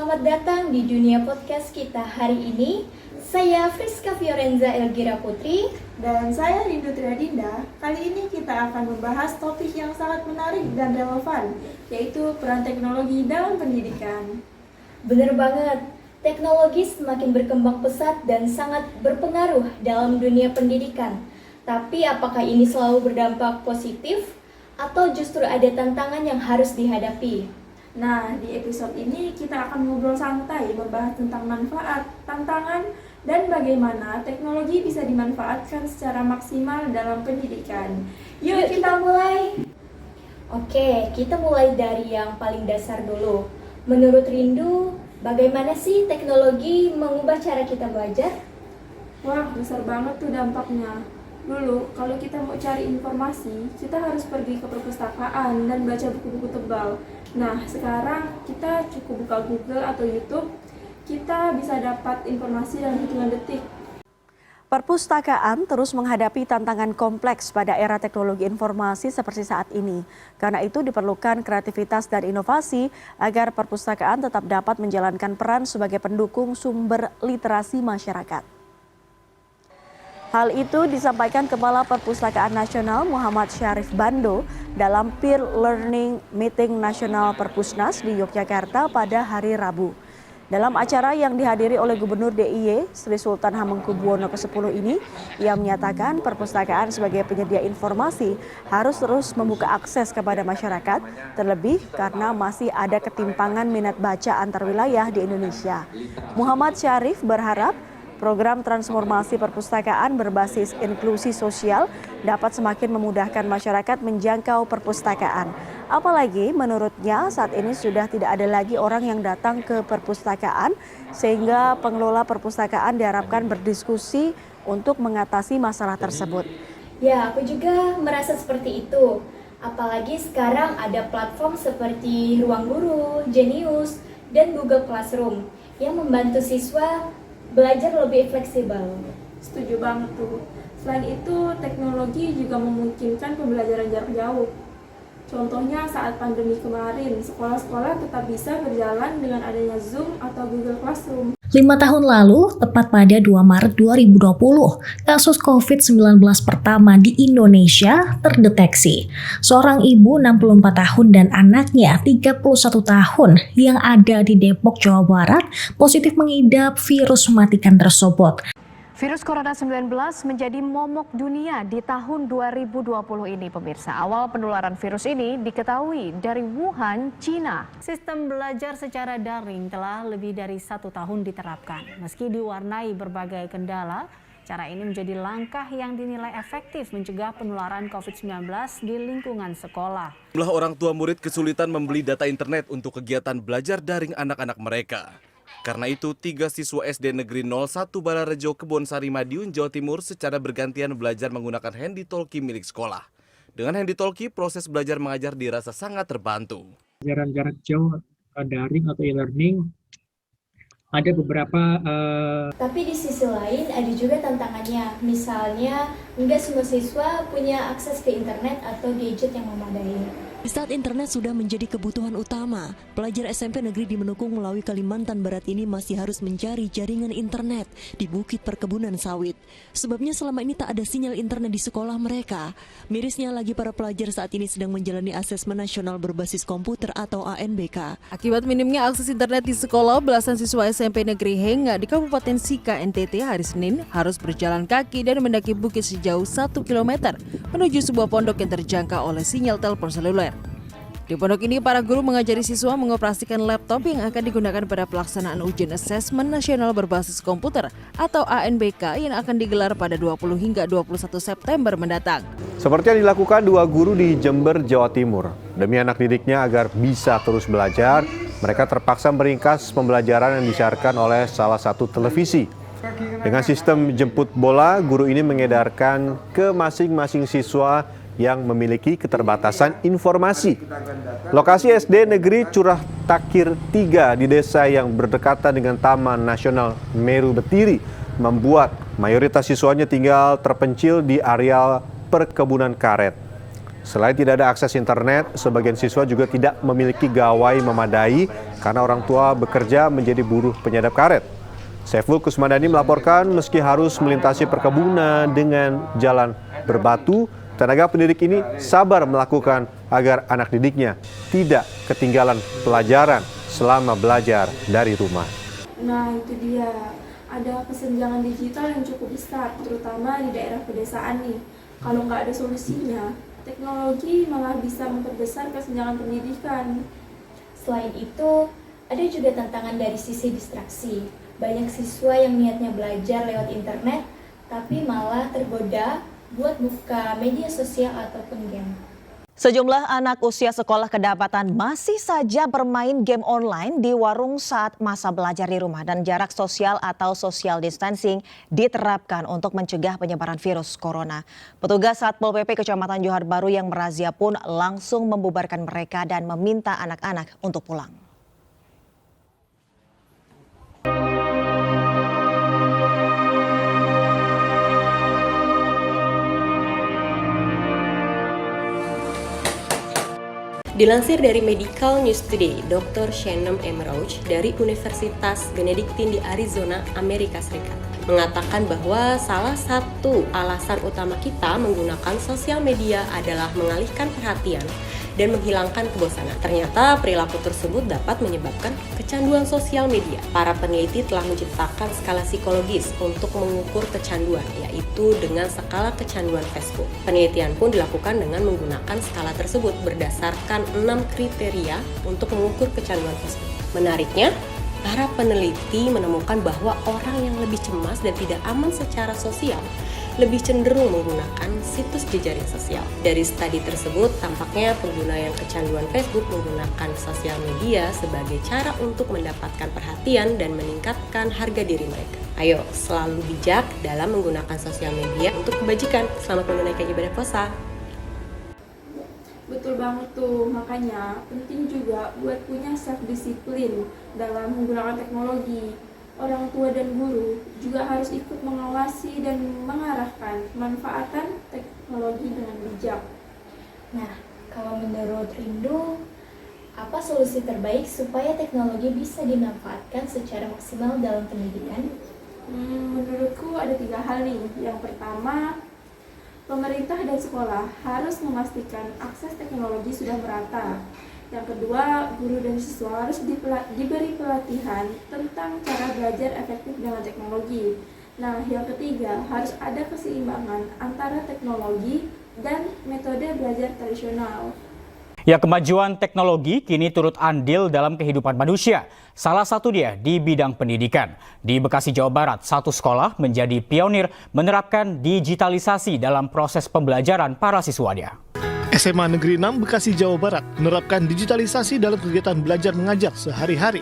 selamat datang di dunia podcast kita hari ini. Saya Friska Fiorenza Elgira Putri. Dan saya Rindu Triadinda. Kali ini kita akan membahas topik yang sangat menarik dan relevan, yaitu peran teknologi dalam pendidikan. Bener banget, teknologi semakin berkembang pesat dan sangat berpengaruh dalam dunia pendidikan. Tapi apakah ini selalu berdampak positif atau justru ada tantangan yang harus dihadapi? Nah, di episode ini kita akan ngobrol santai membahas tentang manfaat, tantangan, dan bagaimana teknologi bisa dimanfaatkan secara maksimal dalam pendidikan. Yuk kita mulai! Oke, kita mulai dari yang paling dasar dulu. Menurut Rindu, bagaimana sih teknologi mengubah cara kita belajar? Wah, besar banget tuh dampaknya. Dulu, kalau kita mau cari informasi, kita harus pergi ke perpustakaan dan baca buku-buku tebal. Nah, sekarang kita cukup buka Google atau YouTube, kita bisa dapat informasi dalam hitungan detik. Perpustakaan terus menghadapi tantangan kompleks pada era teknologi informasi seperti saat ini. Karena itu diperlukan kreativitas dan inovasi agar perpustakaan tetap dapat menjalankan peran sebagai pendukung sumber literasi masyarakat. Hal itu disampaikan Kepala Perpustakaan Nasional Muhammad Syarif Bando dalam Peer Learning Meeting Nasional Perpusnas di Yogyakarta pada hari Rabu. Dalam acara yang dihadiri oleh Gubernur DIY Sri Sultan Hamengkubuwono ke-10 ini, ia menyatakan perpustakaan sebagai penyedia informasi harus terus membuka akses kepada masyarakat, terlebih karena masih ada ketimpangan minat baca antar wilayah di Indonesia. Muhammad Syarif berharap program transformasi perpustakaan berbasis inklusi sosial dapat semakin memudahkan masyarakat menjangkau perpustakaan. Apalagi menurutnya saat ini sudah tidak ada lagi orang yang datang ke perpustakaan sehingga pengelola perpustakaan diharapkan berdiskusi untuk mengatasi masalah tersebut. Ya, aku juga merasa seperti itu. Apalagi sekarang ada platform seperti Ruang Guru, Genius, dan Google Classroom yang membantu siswa belajar lebih fleksibel. Setuju banget tuh. Selain itu, teknologi juga memungkinkan pembelajaran jarak jauh. Contohnya saat pandemi kemarin, sekolah-sekolah tetap bisa berjalan dengan adanya Zoom atau Google Classroom. 5 tahun lalu, tepat pada 2 Maret 2020, kasus COVID-19 pertama di Indonesia terdeteksi. Seorang ibu 64 tahun dan anaknya 31 tahun yang ada di Depok, Jawa Barat, positif mengidap virus mematikan tersebut. Virus Corona 19 menjadi momok dunia di tahun 2020 ini, pemirsa. Awal penularan virus ini diketahui dari Wuhan, Cina. Sistem belajar secara daring telah lebih dari 1 tahun diterapkan. Meski diwarnai berbagai kendala, cara ini menjadi langkah yang dinilai efektif mencegah penularan COVID-19 di lingkungan sekolah. Jumlah orang tua murid kesulitan membeli data internet untuk kegiatan belajar daring anak-anak mereka. Karena itu, 3 siswa SD Negeri 01 Balarejo, Kebonsari, Madiun, Jawa Timur secara bergantian belajar menggunakan handytalkie milik sekolah. Dengan handytalkie, proses belajar mengajar dirasa sangat terbantu. Pelajaran jarak jauh daring atau e-learning ada beberapa. Tapi di sisi lain ada juga tantangannya. Misalnya, nggak semua siswa punya akses ke internet atau gadget yang memadai. Saat internet sudah menjadi kebutuhan utama, pelajar SMP negeri di Menukung melalui Kalimantan Barat ini masih harus mencari jaringan internet di Bukit Perkebunan Sawit. Sebabnya selama ini tak ada sinyal internet di sekolah mereka. Mirisnya lagi para pelajar saat ini sedang menjalani asesmen nasional berbasis komputer atau ANBK. Akibat minimnya akses internet di sekolah, belasan siswa SMP Negeri Henga di Kabupaten Sika, NTT hari Senin harus berjalan kaki dan mendaki bukit sejauh 1 km menuju sebuah pondok yang terjangkau oleh sinyal telepon seluler. Di pondok ini, para guru mengajari siswa mengoperasikan laptop yang akan digunakan pada pelaksanaan ujian asesmen nasional berbasis komputer atau ANBK yang akan digelar pada 20 hingga 21 September mendatang. Seperti yang dilakukan 2 guru di Jember, Jawa Timur. Demi anak didiknya agar bisa terus belajar, mereka terpaksa meringkas pembelajaran yang disiarkan oleh salah satu televisi. Dengan sistem jemput bola, guru ini mengedarkan ke masing-masing siswa yang memiliki keterbatasan informasi. Lokasi SD Negeri Curah Takir 3 di desa yang berdekatan dengan Taman Nasional Meru Betiri membuat mayoritas siswanya tinggal terpencil di areal perkebunan karet. Selain tidak ada akses internet, sebagian siswa juga tidak memiliki gawai memadai karena orang tua bekerja menjadi buruh penyadap karet. Saiful Kusmadani melaporkan meski harus melintasi perkebunan dengan jalan berbatu, tenaga pendidik ini sabar melakukan agar anak didiknya tidak ketinggalan pelajaran selama belajar dari rumah. Nah, itu dia. Ada kesenjangan digital yang cukup besar, terutama di daerah pedesaan nih. Kalau nggak ada solusinya, teknologi malah bisa memperbesar kesenjangan pendidikan. Selain itu, ada juga tantangan dari sisi distraksi. Banyak siswa yang niatnya belajar lewat internet, tapi malah tergoda buat buka media sosial ataupun game. Sejumlah anak usia sekolah kedapatan masih saja bermain game online di warung saat masa belajar di rumah dan jarak sosial atau social distancing diterapkan untuk mencegah penyebaran virus corona. Petugas Satpol PP Kecamatan Johar Baru yang merazia pun langsung membubarkan mereka dan meminta anak-anak untuk pulang. Dilansir dari Medical News Today, Dr. Shannon M. Roach dari Universitas Benedictine di Arizona, Amerika Serikat, mengatakan bahwa salah satu alasan utama kita menggunakan sosial media adalah mengalihkan perhatian dan menghilangkan kebosanan. Ternyata perilaku tersebut dapat menyebabkan kecanduan sosial media. Para peneliti telah menciptakan skala psikologis untuk mengukur kecanduan, yaitu dengan skala kecanduan Facebook. Penelitian pun dilakukan dengan menggunakan skala tersebut berdasarkan 6 kriteria untuk mengukur kecanduan Facebook. Menariknya, para peneliti menemukan bahwa orang yang lebih cemas dan tidak aman secara sosial lebih cenderung menggunakan situs jejaring sosial. Dari studi tersebut, tampaknya pengguna yang kecanduan Facebook menggunakan sosial media sebagai cara untuk mendapatkan perhatian dan meningkatkan harga diri mereka. Ayo, selalu bijak dalam menggunakan sosial media untuk kebajikan. Selamat menunaikan ibadah puasa. Betul banget tuh, makanya penting juga buat punya self-disiplin dalam menggunakan teknologi. Orang tua dan guru juga harus ikut mengawasi dan mengarahkan pemanfaatan teknologi dengan bijak. Nah, kalau menurut Rindu, apa solusi terbaik supaya teknologi bisa dimanfaatkan secara maksimal dalam pendidikan? Menurutku ada 3 hal nih. Yang pertama, pemerintah dan sekolah harus memastikan akses teknologi sudah merata. Yang kedua, guru dan siswa harus diberi pelatihan tentang cara belajar efektif dengan teknologi. Nah, yang ketiga, harus ada keseimbangan antara teknologi dan metode belajar tradisional. Ya, kemajuan teknologi kini turut andil dalam kehidupan manusia. Salah satu dia di bidang pendidikan. Di Bekasi, Jawa Barat, satu sekolah menjadi pionir menerapkan digitalisasi dalam proses pembelajaran para siswanya. SMA Negeri 6 Bekasi, Jawa Barat menerapkan digitalisasi dalam kegiatan belajar mengajar sehari-hari.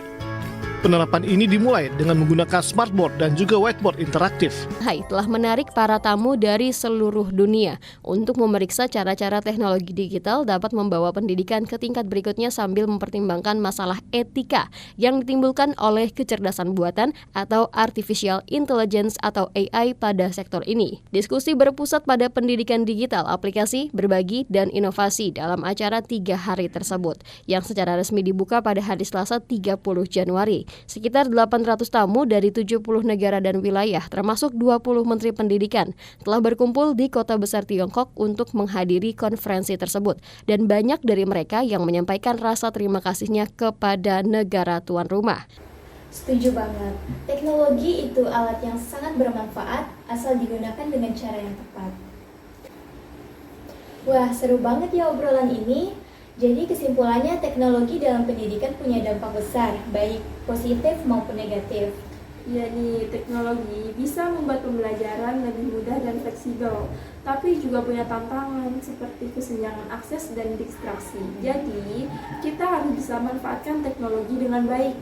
Penerapan ini dimulai dengan menggunakan smartboard dan juga whiteboard interaktif. Hai telah menarik para tamu dari seluruh dunia untuk memeriksa cara-cara teknologi digital dapat membawa pendidikan ke tingkat berikutnya sambil mempertimbangkan masalah etika yang ditimbulkan oleh kecerdasan buatan atau artificial intelligence atau AI pada sektor ini. Diskusi berpusat pada pendidikan digital, aplikasi, berbagi, dan inovasi dalam acara 3 hari tersebut yang secara resmi dibuka pada hari Selasa 30 Januari. Sekitar 800 tamu dari 70 negara dan wilayah, termasuk 20 menteri pendidikan, telah berkumpul di kota besar Tiongkok untuk menghadiri konferensi tersebut. Dan banyak dari mereka yang menyampaikan rasa terima kasihnya kepada negara tuan rumah. Setuju banget. Teknologi itu alat yang sangat bermanfaat asal digunakan dengan cara yang tepat. Wah, seru banget ya obrolan ini. Jadi kesimpulannya teknologi dalam pendidikan punya dampak besar, baik positif maupun negatif. Ya nih, teknologi bisa membuat pembelajaran lebih mudah dan fleksibel, tapi juga punya tantangan seperti kesenjangan akses dan distraksi. Jadi, kita harus bisa manfaatkan teknologi dengan baik,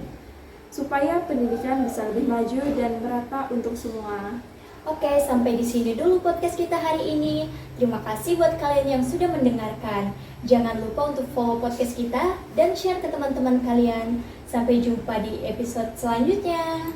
supaya pendidikan bisa lebih maju dan merata untuk semua. Oke, sampai di sini dulu podcast kita hari ini. Terima kasih buat kalian yang sudah mendengarkan. Jangan lupa untuk follow podcast kita dan share ke teman-teman kalian. Sampai jumpa di episode selanjutnya.